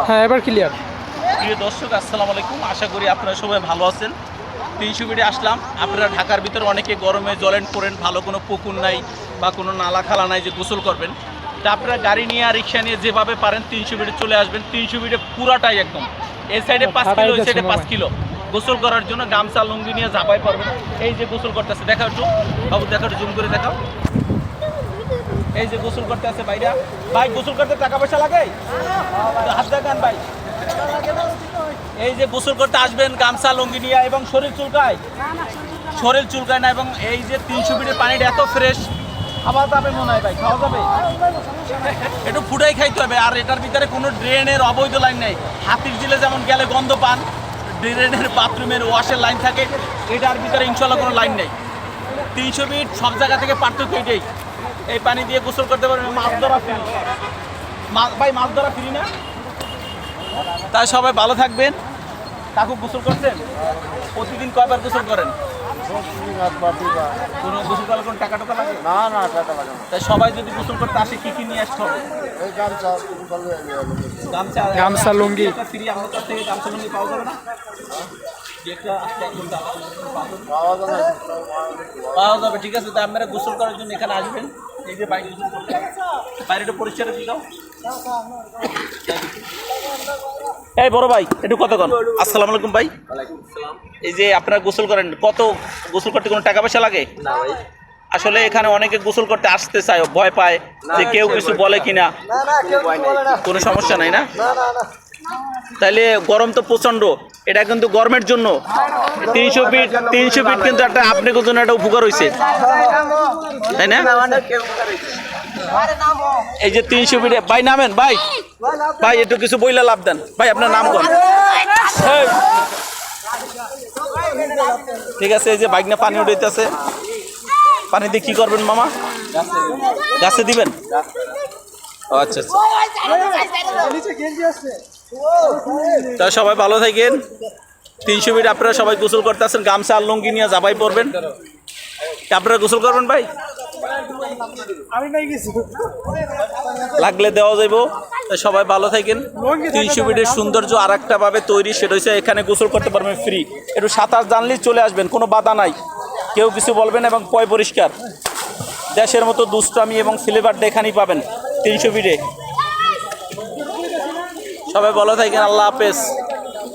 হ্যাঁ এবার ক্লিয়ার। প্রিয় দর্শক আসসালামু আলাইকুম, আশা করি আপনারা সবাই ভালো আছেন। 300 ফিটে আসলাম। আপনারা ঢাকার ভিতরে অনেকে গরমে জলেন পড়েন, ভালো কোনো পুকুর নাই বা কোনো নালা খালা নাই যে গোসল করবেন। তা আপনারা গাড়ি নিয়ে আর রিক্সা নিয়ে যেভাবে পারেন 300 ফিটে চলে আসবেন। 300 ফিটে পুরাটাই একদম এই সাইডে 5 কিলো, এই সাইডে 5 কিলো গোসল করার জন্য গামছা লুঙ্গি নিয়ে ঝাঁপাই পারবেন। এই যে গোসল করতেছে, দেখাও একটু বাবু, দেখাও একটু জুম করে দেখাও। এই যে গোসল করতে আছে ভাইরা। ভাই গোসল করতে টাকা পয়সা লাগে? হাত দেখান ভাই। এই যে গোসল করতে আসবেন গামছা লুঙ্গি নিয়ে, এবং শরীর চুলকায় না, এবং এই যে 300 ফিটের পানিটা এত ফ্রেশ, খাওয়া যাবে মনে হয় ভাই, খাওয়া যাবে, একটু ফুটাই খাইতে হবে। আর এটার ভিতরে কোনো ড্রেনের অবৈধ লাইন নেই। হাতির ঝিলে যেমন গেলে গন্ধ পান, ড্রেনের বাথরুমের ওয়াশের লাইন থাকে, এটার ভিতরে ইনশাল্লাহ কোনো লাইন নেই। 300 ফিট সব জায়গা থেকে পার্থক্য এটাই। এই পানি দিয়ে গোসল করতে পারবেন। মাছ ধরা ফ্রি ভাই, মাছ ধরা ফ্রি না? তাই সবাই ভালো থাকবেন। কাকু গোসল করছেন? প্রতিদিন কয়বার গোসল করেন? কোনো গোসল করলে কোনো টাকা টাকা লাগে? না না, টাকা লাগে না। তাই সবাই যদি গোসল করতে আসে কি কি নিয়ে আসতে হবে? এই গামছা গামছা লুঙ্গি ফ্রি আমাদের কাছ থেকে গামছা লুঙ্গি পাওয়া যাবে না? যেটা আসলে একদম পাওয়া যায় না। পাওয়া যাবে, ঠিক আছে। তা আপনারা গোসল করার জন্য এখানে আসবেন। এই যে বাইরে গোসল করতে বাইরেটা পরিষ্কার দিয়ে দাও। এই বড় ভাই একটু কথা কন। আসসালামু আলাইকুম ভাই। এই যে আপনারা গোসল করেন, কত গোসল করতে কোনো টাকা পয়সা লাগে? না ভাই, আসলে এখানে অনেকে গোসল করতে আসতে চায়, ভয় পায় যে কেউ কিছু বলে কিনা। না না, কেউ কিছু বলে না। কোনো সমস্যা নাই না? না না না। তাইলে গরম তো প্রচণ্ড, এটা কিন্তু গরমের জন্য 300 ফিট কিন্তু একটা আপনাদের জন্য একটা উপকার হয়েছে, তাই না? এই যে 300 ফিটে ভাই নামেন ভাই, ভাই একটু কিছু বইলা লাভ দেন ভাই, আপনার নাম কোন? ঠিক আছে। এই যে বাইক না পানি উঠাইতেছে, পানি দিয়ে কি করবেন মামা? গাছে দিবেন? ও আচ্ছা আচ্ছা। তা সবাই ভালো থাকেন। 300 ফিট আপনারা সবাই গোসল করতে আসেন, গামছা আর লুঙ্গি নিয়ে যাবাই পড়বেন। আপনারা গোসল করবেন ভাই? লাগলে দেওয়া যাইব। সবাই ভালো থাকেন। 300 ফিটের সৌন্দর্য আর একটা ভাবে তৈরি, সেটা হচ্ছে এখানে গোসল করতে পারবেন ফ্রি। একটু সাঁতার জানলেই চলে আসবেন, কোনো বাধা নাই, কেউ কিছু বলবেন, এবং পয় পরিষ্কার। দেশের মতো দুষ্টামি এবং ফ্লেভারটা এখানেই পাবেন 300 ফিটে। সবাই ভালো থাকেন, আল্লাহ হাফেজ।